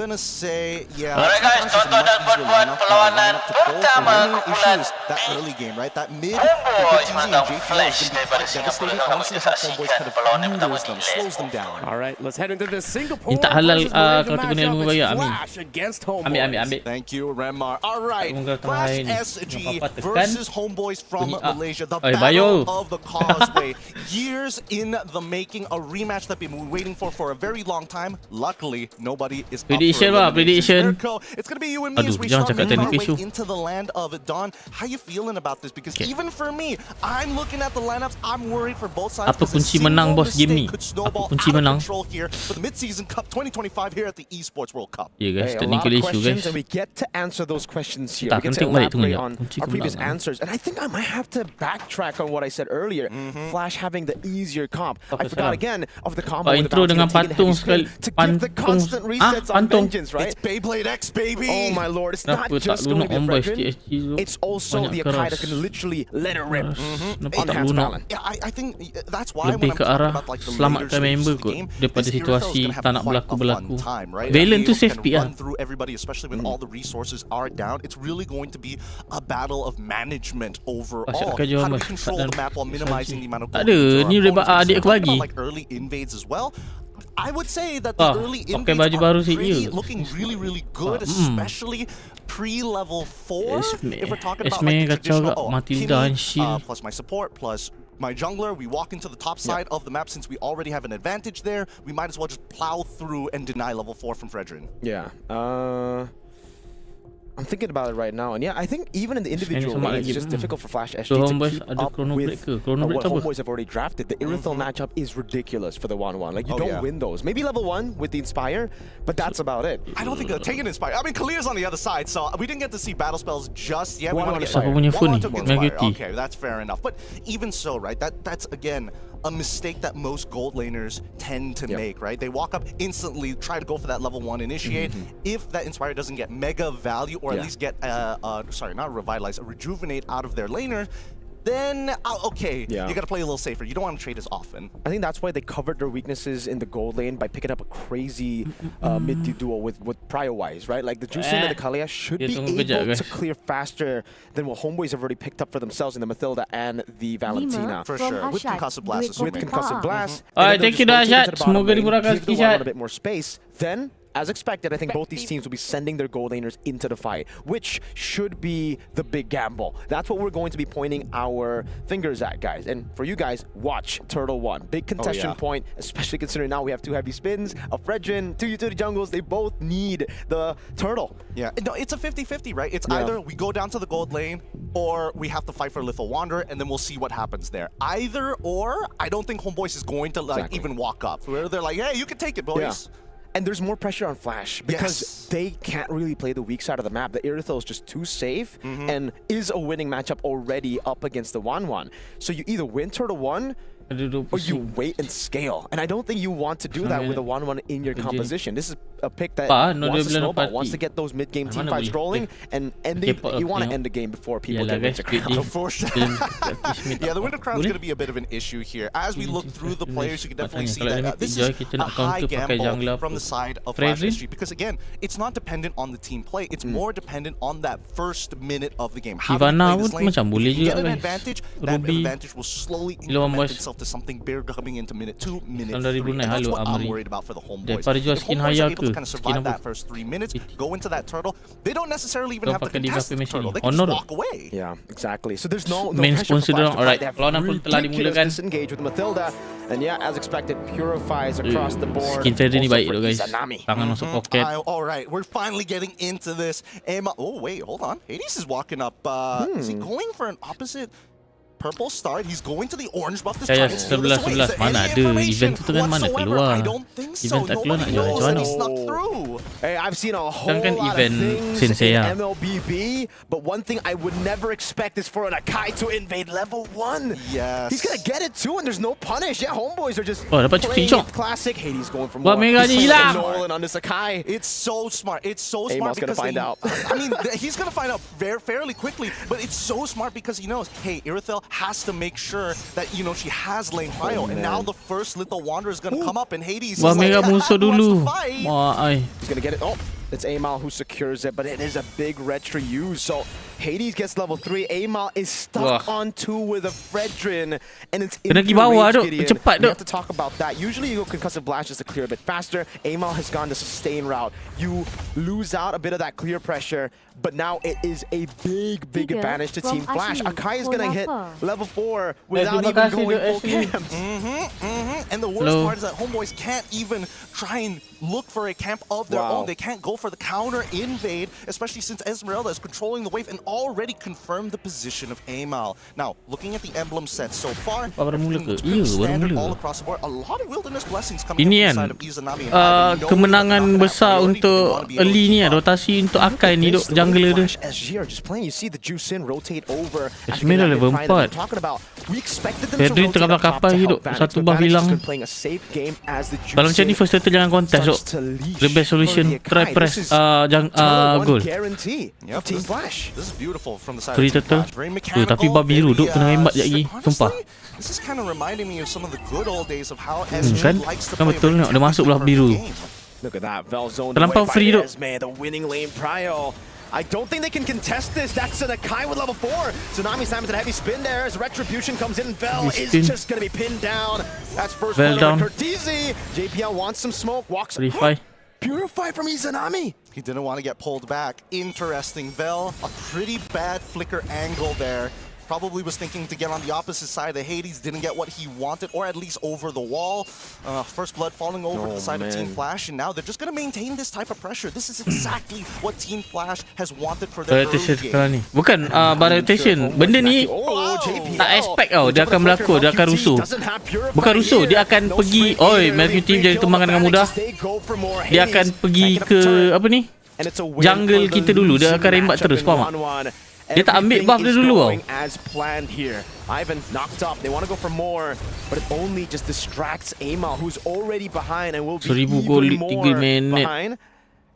Gonna say, yeah. Alright guys, tonton dan buat perlawanan pertama kumpulan that early game, right? That mid Homebois easy menentang and JT Flash is gonna be daripada quite Singapura. devastating. Sama Honestly, kita how saksikan Homebois could have perlawanan pertama neuters them, England. slows them down. All right, let's head into the Singapore Ini tak halal, versus Malaysia kategori ilmu matchup. bayar, It's Amin. Flash against Homebois. Ambil. Thank you, Remar. All right, Tunggu Flash tengah SG ini. Nampak tekan. versus Homeboys from Bunyi, Malaysia. The Bayo. battle of the causeway. Years in the making, a rematch that we've been waiting for a very long time. Luckily, nobody is Prediction up for prediction. Mirko, it's gonna be you and me Aduh, as we jangan start cakap making our teknik way isu. into the land of Dawn. How you feeling about this? Because Okay. even for me, I'm looking at the lineups. I'm worried for both sides. Apa because a kunci single menang, bos, game ni? mistake could snowball Apa kunci out of menang? control here for the mid-season cup 2025 here at the Esports World Cup. Ya guys, Hey, a lot technical of issue questions, guys. and we get to answer those questions here. Tak, We get to penting balik tunggu elaborate jap. on Kunci our previous kemenangan. answers, and I think I might have to backtrack on what I said earlier. Flash having the easier comp. I forgot again of the combo with the intro bounty dengan and taking the patung heavy spin sekali. to give the constant resets on Patung. vengeance, right? It's Beyblade X, baby. Oh my lord, it's not Kenapa tak just going to lunak be a Homebois Fredrin, TSG tu? it's also Banyak the Akai keras. that can literally let it rip Kenapa on the tak hands of lunak? Alan. Yeah, I think that's why Lebih when I'm ke talking arah about like the later selamatkan stages member of the kot game, daripada this situasi Irithel is gonna have tak nak quite a fun berlaku-berlaku. time, right? Valen tu Being able to safety kind of ah. run through everybody, especially when all the resources are down. It's really going to be a battle of management overall. Asyik How kerja do we Mas. control Tak the ada map while minimizing the amount of Tak gold ada, leads to our ni daripada opponents? adik aku Talking bagi. about, like early invades as well. I would say that the early pakai invades baju are baru si pretty, dia. looking really good, especially pre-level 4. If we're talking about Esme like the kacau traditional, kat Matilda and Kimi, shield. plus my support, plus my jungler, we walk into the top side of the map. Since we already have an advantage there, we might as well just plow through and deny level 4 from Fredrin. Yeah. I'm thinking about it right now, and yeah, I think even in the individual sama lanes, lagi. it's just difficult for Flash SG So to Homebois keep ada up chrono break with ke? Chrono break what tu apa? Homebois have already drafted. The Irithel matchup is ridiculous for the 1-1. Like, you Oh, don't yeah. win those. Maybe level 1 with the Inspire, but that's about it. I don't think they're taking Inspire. I mean, Kalir's on the other side, so we didn't get to see battle spells just yet. One We on don't get Inspire. Siapa punya phone One ni? took Mega Inspire. T. Okay, that's fair enough. But even so, right, that's again a mistake that most gold laners tend to make, right? They walk up instantly, try to go for that level 1 initiate. If that Inspire doesn't get mega value, or at least get, sorry, not revitalize, rejuvenate out of their laner, then, okay, you gotta play a little safer. You don't want to trade as often. I think that's why they covered their weaknesses in the gold lane by picking up a crazy mid-tier duo with Prio-wise, right? Like the Juicing and the Kalia should Dia be tunggu kejap, able to guys. clear faster than what Homeboys have already picked up for themselves in the Mathilda and the Valentina. For sure. With concussive blast as well. With concussive blast. Alright, and then thank you, they'll just rotate Dashad. into the bottom Semoga lane, dimurahkan give the sikit, 1-1 a bit more space. Then, as expected, I think both these teams will be sending their gold laners into the fight, which should be the big gamble. That's what we're going to be pointing our fingers at, guys. And for you guys, watch Turtle 1. Big contestation point, especially considering now we have 2 heavy spins, a Fredrin, 2 utility jungles. They both need the Turtle. Yeah, no, it's a 50-50, right? It's either we go down to the gold lane or we have to fight for Lethal Wanderer, and then we'll see what happens there. Either or, I don't think Homeboys is going to like even walk up. Where they're like, hey, you can take it, boys. And there's more pressure on Flash because they can't really play the weak side of the map. The Irithel is just too safe and is a winning matchup already up against the 1-1. So you either win Turtle 1 or you wait and scale. And I don't think you want to do that with a 1-1 in your composition. This is a pick that wants to snowball, wants to get those mid-game team fights rolling, and you want to end the game before people get Winter Crown. Unfortunately. Yeah, the Winter Crown is going to be a bit of an issue here. As we look through the players, you can definitely see that this is a high gamble from the side of Flash SG. Because again, it's not dependent on the team play. It's more dependent on that first minute of the game. How do you play this lane? If you get an advantage, that advantage will slowly increment itself to something bigger coming into minute 2, minute 3. And that's what I'm worried about for the Homeboys. If Homeboys are able to kind of survive that first 3 minutes, go into that turtle, they don't necessarily even have to contest the turtle. They can just walk away. Yeah, exactly. So there's no main pressure sponsor for Flash dong. to Alright, fight. They lawan have aku telah ridiculous dimulakan. disengage with Mathilda. And yeah, as expected, purifies across the board. Skin Freddy ni Also baik for tu guys. Izanami. Tangan masuk pocket. All right, we're finally getting into this. Oh, wait, hold on. Hades is walking up. Is he going for an opposite purple start? He's going to the orange buff this time. It's still this way. Is there Mana any ada information event tu kan mana whatsoever? keluar. I don't think so. Event tak keluar nak Nobody jual knows macam that mana? he snuck through. Hey, I've seen a whole kan lot event of things sensei in lah. MLBB, but one thing I would never expect is for an Akai to invade level 1. Yes. He's gonna get it too, and there's no punish. Yeah, Homeboys are just Oh, dapat playing cuci it classic. Hades going for Wah, more. Mega He's ni playing hilang. Nolan on this Akai. It's so smart. It's so Amon's smart gonna because find out. I mean, he's gonna find out fairly quickly. But it's so smart because he knows, hey, Irithel has to make sure that, you know, she has lane prio. And now the first Lethal Wanderer is going to come up, and Hades is Wah, like, merah musuh who wants to dulu. fight? Wah, ai. He's gonna get it. Oh, it's Amal who secures it, but it is a big retro use. So Hades gets level 3. Amal is stuck on 2 with a Fredrin, and it's in Kena pergi bawah duk, cepat We duk. have to talk about that. Usually you go concussive blast just to clear a bit faster. Amal has gone the sustain route. You lose out a bit of that clear pressure, but now it is a big advantage to Team Flash. Akai is gonna hit level 4 without even going full camps. And the worst part is that Homeboys can't even try and look for a camp of their own. They can't go for the counter invade, especially since Esmeralda is controlling the wave and already confirmed the position of Amal. Now, looking at the emblem set so far, it's pretty standard all across the board. A lot of wilderness blessings coming Ini from the kan side of Izanami and Ivan. kemenangan besar untuk early ni, rotasi untuk Akai ni duk jungler dia. SG are just playing. You see the juice in rotate over. Esmeralda level 4. Fredrin tengah belakang kapal hidup. Satu buff hilang. Kalau macam ni first turtle jangan contest duk. The best solution try press goal. Team Flash. This is beautiful from the side Free of Team turtle. Flash. Very mechanical. Tapi buff biru duk kena rembat sekejap lagi. Sumpah. This is kind of reminding me of some of the good old days of how Kan? SG likes to Kan play betul nak dia masuk belah biru. Look at that, Vel zoned Terlampau away free by duk. Esme, the winning lane prio. I don't think they can contest this. That's an Akai with level 4. Tsunami Simon's a heavy spin there as Retribution comes in. Vel is just going to be pinned down. That's first Vel one down. over Curtizi. JPL wants some smoke, walks. Purify. Purify from Izanami. He didn't want to get pulled back. Interesting. Vel, a pretty bad flicker angle there. Probably was thinking to get on the opposite side of Hades, didn't get what he wanted, or at least over the wall. First blood falling over to the side of Team Flash, and now they're just going to maintain this type of pressure. This is exactly what Team Flash has wanted for their early game. Bukan rotation. Benda ni tak expect tau dia akan berlaku, dia akan rusuh. Bukan rusuh, dia akan pergi, oi, Melvin Team jadi tumbangkan dengan mudah. Dia akan pergi ke apa ni? Jungle kita dulu, dia akan rembat terus, faham tak? Dia tak ambil buff dia dulu tau. As planned here. Ivan knocked up. They want to go for more, but it only just distracts Amal, who's already behind and will be even more behind.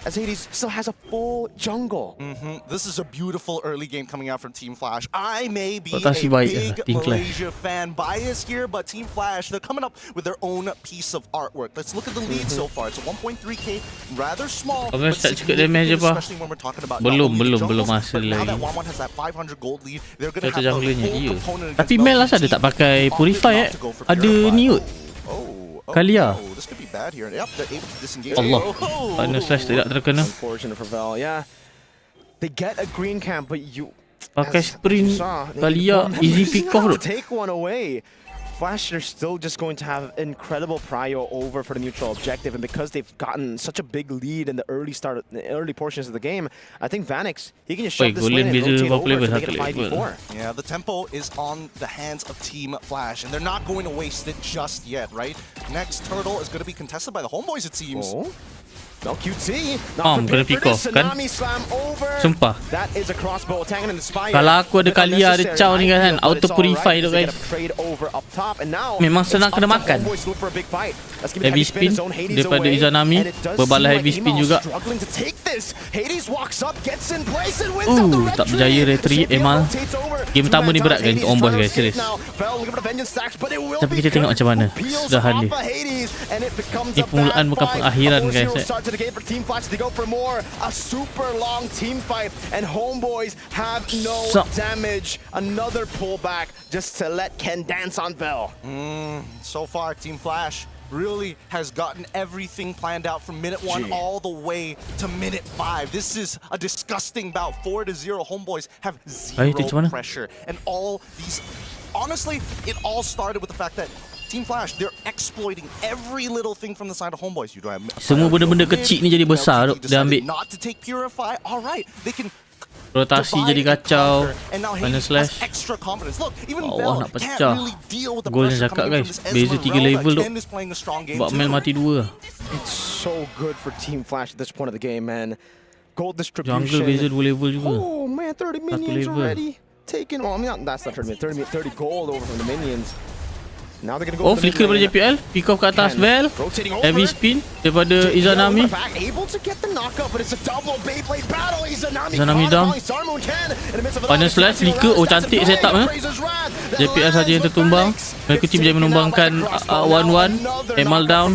As Hades still has a full jungle. This is a beautiful early game coming out from Team Flash. I may be a Rotasi baik big Malaysia fan bias here, but Team Flash, they're coming up with their own piece of artwork. Let's look at the lead so far. It's a 1.3k, rather small, but significant, especially when we're talking about belum masa now lagi. that 1-1 has that 500 gold lead, they're going to have the full component. Tapi Mel asal dia tak pakai Purify Ada niut. Kalia. This could be bad here. Yep, they're able to disengage. Allah. Partner slash tidak terkena. Unfortunate for Vel, yeah. They get a green camp, but you pakai sprint Kalia easy pick off tu. Take one away. Flash are still just going to have incredible prio over for the neutral objective, and because they've gotten such a big lead in the early portions of the game, I think Vanix, he can just shove this lane and rotate over to make it a 5v4. Yeah, the tempo is on the hands of Team Flash, and they're not going to waste it just yet, right? Next turtle is going to be contested by the Homeboys, it seems. No QT. Kena pick off kan. Sumpah. That is a crossbow attacking in the spire. Kalau aku ada Kalia ada Chow ni kan, auto purify tu guys. Memang senang kena makan. Heavy spin daripada Izanami, berbalas heavy spin juga. Tak berjaya retreat Amal. Game pertama ni berat kan untuk Homebois guys, serius. Tapi kita tengok macam mana kesudahan dia. Ni permulaan bukan pengakhiran guys. To the game for Team Flash, they go for more. A super long team fight, and Homeboys have no damage. Another pullback just to let Ken dance on Vel. So far, Team Flash really has gotten everything planned out from minute 1 all the way to minute 5. This is a disgusting bout. 4-0. Homeboys have zero pressure, and all these. Honestly, it all started with the fact that Team Flash, they're exploiting every little thing from the side of Homeboys. You don't have semua benda-benda kecil ni jadi besar tu dia ambil. Not to take Purify. All right, they can rotasi jadi kacau. Final slash. Allah nak pecah. Gol yang cakap guys. Beza 3 level tu. Buat Mel mati 2. It's so good for Team Flash at this point of the game, man. Gold distribution. Jungle beza 2 level juga. Oh man, 30 minions already taken. Well, I mean, that's not 30 gold over from the minions. Now they're gonna go Oh, flicker daripada JPL. Pick off ke atas Vel. Heavy spin daripada Izanami. Able to get the knockup, but it's a double Beyblade battle. Izanami down. Final slash flicker. Oh, cantik setup JPL saja yang tertumbang. Mereka team boleh menumbangkan 1-1. Emal down.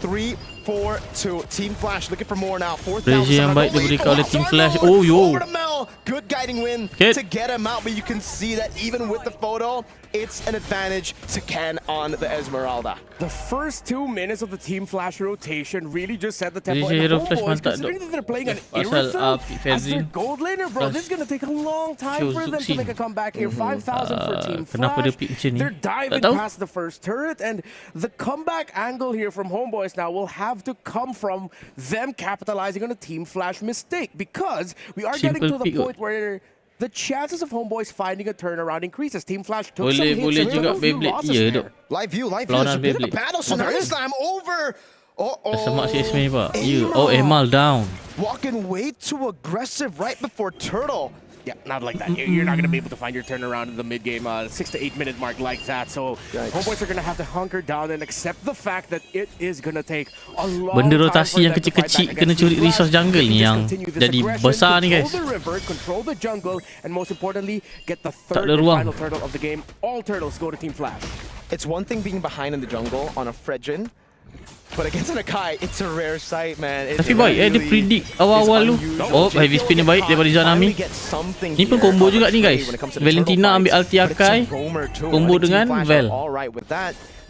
3-4-2. Team Flash looking for more now. Pressure yang baik diberikan oleh Team Flash. Oh, yo. Good guiding win to get him out, but you can see that even with the photo, it's an advantage to Ken on the Esmeralda. The first 2 minutes of the Team Flash rotation really just set the tempo. Hero And Flash Homebois, mantap considering that they're playing an pasal Irithyll as their Fedrin gold laner, bro, this is going to take a long time for them to make a comeback here. 5,000 for Team kenapa dia Flash. pick macam ni? They're diving past the first turret, and the comeback angle here from Homebois now will have to come from them capitalizing on a Team Flash mistake, because we are getting to the point where the chances of Homebois finding a turnaround increases. Team Flash took some hits and took a few losses there. Live view, there's a bit of a battle. Tsunami Slam over. Semak CS ni pak. Oh, Emal down. Walking way too aggressive right before Turtle. Yeah, not like that. You're not going to be able to find your turnaround in the mid-game 6 to 8 minute mark like that. So Homebois are going to have to hunker down and accept the fact that it is going to take a long Benda time rotasi yang kecil-kecil kena curi resource jungle ni yang jadi besar ni guys. Control the jungle, and most importantly, get the third ada and ruang. final turtle of the game. All turtles go to Team Flash. It's one thing being behind in the jungle on a Fredrin, but against an Akai, it's a rare sight, man. Tapi baik dia predict awal-awal tu. Oh, heavy spin ni baik daripada Izanami. Ni pun combo juga ni guys. Valentina ambil ulti Akai, combo dengan Vel.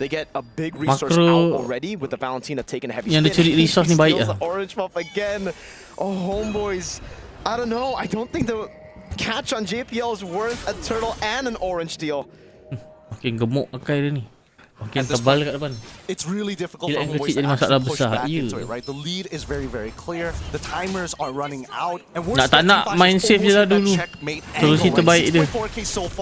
They get a big resource out already with the Valentina taking a heavy yang dia curi resource ni baik lah. Orange buff again. Oh, Homebois. I don't know. I don't think the catch on JPL is worth a turtle and an orange steal. Makin gemuk Akai dia ni. Makin tebal dekat depan. It's really difficult for Homebois to actually push back into it, right? The lead is very, very clear. The timers are running out, and we're tak nak main safe je lah dulu. Solusi terbaik dia.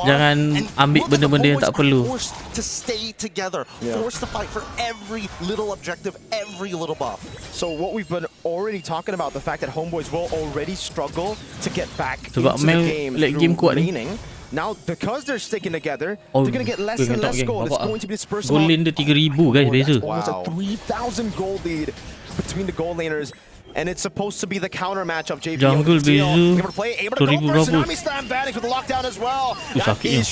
Jangan ambil benda-benda yang tak perlu. Forced to stay together, forced to fight for every little objective, every little buff. So what we've been already talking about, the fact that Homebois will already struggle to get back into the game through laning. Now, because they're sticking together, they're going to get less and less gold. It's going to be dispersed. Gold lane dia 3,000 guys, beza. Almost a 3,000 gold lead between the gold laners. And it's supposed to be the counter match of JPL. Jungle beza. Able to go for Tsunami Slam Vanish with the lockdown as well. Sakit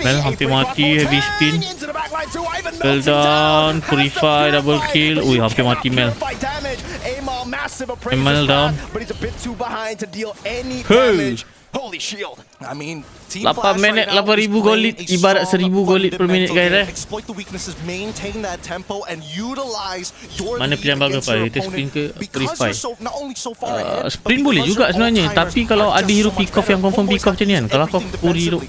Mel hampir mati, heavy spin. Well done, Purify, double kill. Ui, hampir mati Mel. Mel down. Hey! Holy shield. I mean, 8 minit 8,000 gold lead ibarat 1,000 gold lead per minit guys. Exploit the weaknesses, maintain that tempo and utilize your mana pilihan bagus pak? Itu sprint ke Purify? Sprint but boleh juga sebenarnya, tapi kalau ada hero pick off yang confirm pick off macam ni kan, kalau kau Puri tu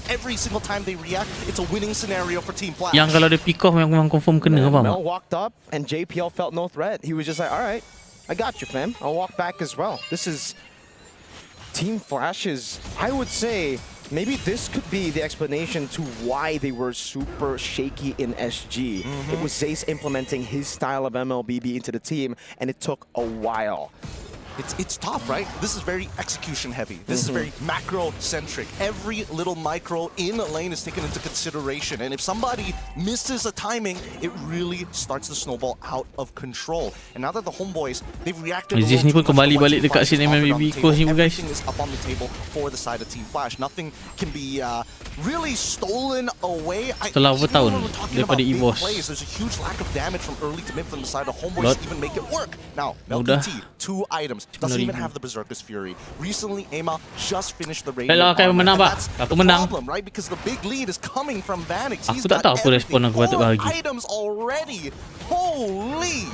yang kalau dia pick off yang confirm kena apa? Mel walked up and JPL felt no threat. He was just like, alright, I got you fam, I'll walk back as well. This is Team Flash's, I would say, maybe this could be the explanation to why they were super shaky in SG. It was Zace implementing his style of MLBB into the team, and it took a while. It's tough, right? This is very execution heavy. This is very macro-centric. Every little micro in a lane is taken into consideration. And if somebody misses a timing, it really starts to snowball out of control. And now that the Homebois, they've reacted... Zis ni pun kembali balik dekat scene MLBB course ni guys. Everything is up on the table for the side of Team Flash. Nothing can be really stolen away. Setelah bertahun daripada EVOS. There's a huge lack of damage from early to mid from the side of Homebois to even make it work. Now, LPT, 2 items. Doesn't even have the Berserker's Fury. Recently, Aima just finished the raid. Kalau akan menang pak, aku menang. Right? Because the big lead is coming from Vanix. Aku tak tahu apa respon aku patut bagi. Items already. Holy!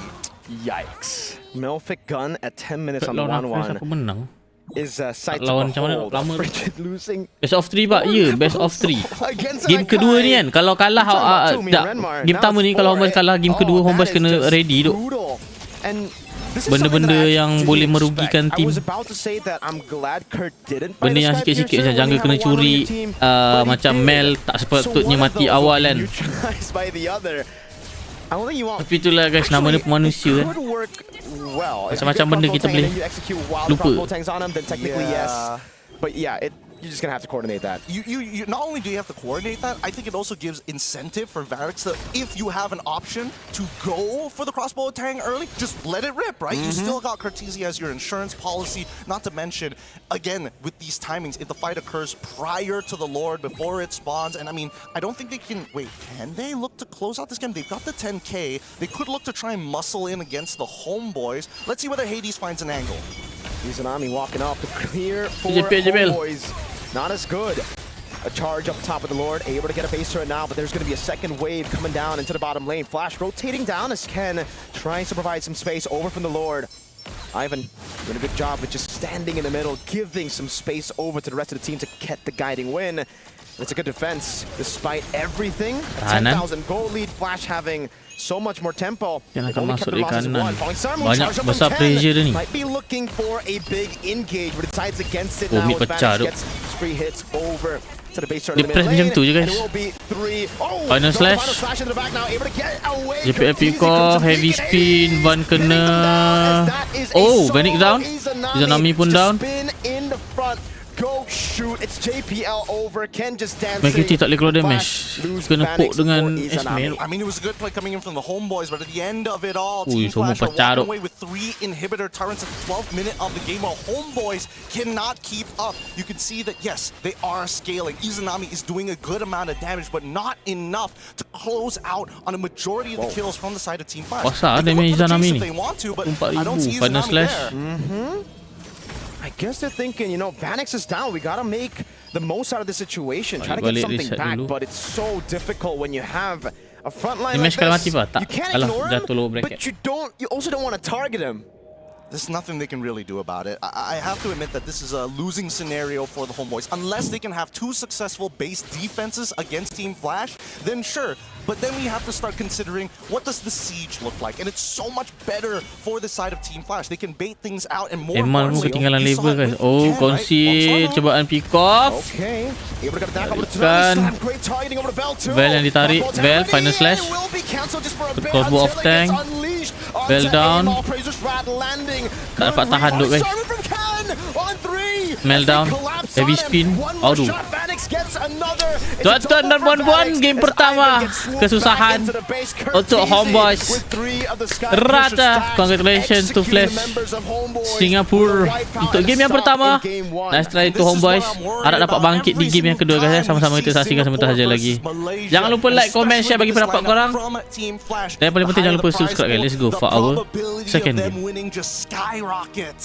Yikes. Melfic gun at 10 minutes on the 1-1. Aku menang. Is sight to lawan macam mana lama losing. Best of 3 pak. Ya, best of 3. Game kedua ni kan, kalau kalah game pertama ni kalau Homebois kalah, game kedua Homebois kena ready tu. Benda-benda yang boleh merugikan tim. Benda yang sikit-sikit macam jungle kena curi, macam Mel tak sepatutnya mati awal kan. Tapi itulah guys, nama dia pemanusia kan. Macam-macam benda kita boleh lupa. you're just gonna have to coordinate that. You not only do you have to coordinate that, I think it also gives incentive for Varix that if you have an option to go for the crossbow tang early, just let it rip, right? You still got Cartesia as your insurance policy, not to mention, again, with these timings, if the fight occurs prior to the Lord, before it spawns, and I mean, I don't think they can, wait, can they look to close out this game? They've got the 10K, they could look to try and muscle in against the Homeboys. Let's see whether Hades finds an angle. Izanami walking off the clear for Homeboys. Not as good. A charge up top of the Lord, able to get a base turret now, but there's going to be a second wave coming down into the bottom lane. Flash rotating down as Ken tries to provide some space over from the Lord. Ivan doing a good job with just standing in the middle, giving some space over to the rest of the team to get the guiding win. It's a good defense despite everything. A 10,000 gold lead, Flash having so much more tempo. Yang akan masuk dari kanan. Banyak besar pressure dia ni. Might be looking for a big engage, but decides against it Oh, now. mid pecah tu. Gets free hits over to the base turret Dia in the press mid macam lane. tu je guys. And it will be 3. Oh, Final slash. in the back now, able to get away. JPL pick off, heavy spin, Van kena. Oh, Vanik down. Izanami pun down. Spin in the front. Go shoot. It's JPL over. Ken just dancing. McKitty tak boleh keluar damage. Kena poke dengan Esmail. I mean, it was a good play coming in from the Homeboys, but at the end of it all, Ui, Team Flash are pecah tu. walking away with 3 inhibitor turrets at the 12th minute of the game, while Homeboys cannot keep up. You can see that, yes, they are scaling. Izanami is doing a good amount of damage, but not enough to close out on a majority of the kills from the side of Team Flash. Wasa They can damage look for the Izanami chase ni. if they want to, but I don't see 4,000 final Izanami slash. there. I guess they're thinking, you know, Vanix is down. We gotta make the most out of the situation. Try to get Balik something reset back, dulu. but it's so difficult when you have a front line Damage like kalau this. mati pa? Tak. You can't Alah, ignore jatuh low him, bracket. but you also don't want to target him. There's nothing they can really do about it. I have to admit that this is a losing scenario for the Homeboys. Unless they can have 2 successful base defenses against Team Flash, then sure. But then we have to start considering, what does the siege look like? And it's so much better for the side of Team Flash. They can bait things out and more Emal pun importantly, ketinggalan you saw level it guys. with Oh, Ken, concede right? cobaan pick off. Okay, able to get a attack over to Balikan. Slam. Great targeting over to Bell too. Vel yang ditarik. Crossbow Vel, down. final slash. It will be cancelled just for a bit Crossbow off until it gets tank. unleashed Vel onto down. Aim. Appraiser's Rat landing. Tak dapat tahan duk guys. Simon from Ken on 3. Mel As they down. collapse Heavy on him. spin. One more Aduh. shot. Vanix gets another. It's a Tuan-tuan dan double for puan-puan, Vanix game as pertama. Ivan gets swooped Kesusahan back into the base. untuk Curteasy Homeboys. with 3 of the Sky Rata. Piercer stacks. Congratulations to Executing Flash the members of Homeboys. Singapura Wipe out untuk and game yang stop pertama. in game 1. Nice try to This is Homeboys. what I'm worried Harap dapat about. bangkit di Every game yang kedua single guys. time Sama-sama we kita see saksikan sebentar saja Singapore lagi. versus Malaysia, Jangan lupa like, komen, share bagi especially pendapat with this korang. lineup from Team Flash. Dan yang paling penting The jangan lupa higher the prize subscribe guys. pool, Let's go the for our probability second of them game. winning just skyrockets.